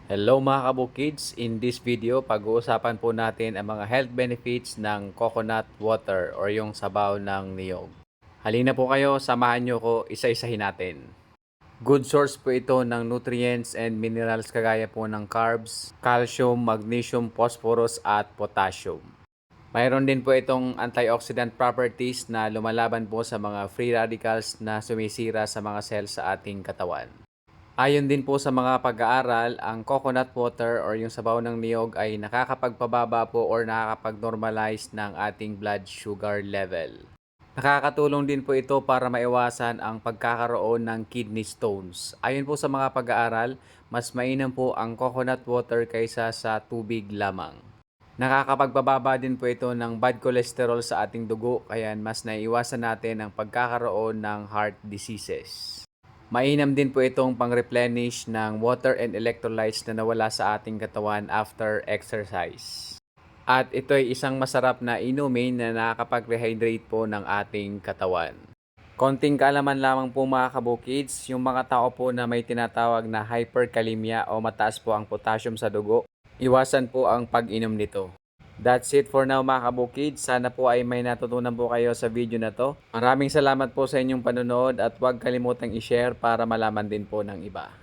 Hello mga kabukids, in this video pag-uusapan po natin ang mga health benefits ng coconut water or yung sabaw ng niyog. Halina po kayo, samahan nyo ko, isa-isahin natin. Good source po ito ng nutrients and minerals kagaya po ng carbs, calcium, magnesium, phosphorus at potassium. Mayroon din po itong antioxidant properties na lumalaban po sa mga free radicals na sumisira sa mga cells sa ating katawan. Ayon din po sa mga pag-aaral, ang coconut water or yung sabaw ng niyog ay nakakapagpababa po or nakakapag-normalize ng ating blood sugar level. Nakakatulong din po ito para maiwasan ang pagkakaroon ng kidney stones. Ayon po sa mga pag-aaral, mas mainam po ang coconut water kaysa sa tubig lamang. Nakakapagpababa din po ito ng bad cholesterol sa ating dugo kaya mas naiiwasan natin ang pagkakaroon ng heart diseases. Mainam din po itong pang-replenish ng water and electrolytes na nawala sa ating katawan after exercise. At ito ay isang masarap na inumin na nakakapag-rehydrate po ng ating katawan. Konting kaalaman lamang po mga kabukids, yung mga tao po na may tinatawag na hyperkalemia o mataas po ang potassium sa dugo, iwasan po ang pag-inom nito. That's it for now mga kabukids. Sana po ay may natutunan po kayo sa video na to. Maraming salamat po sa inyong panonood at huwag kalimutang i-share para malaman din po ng iba.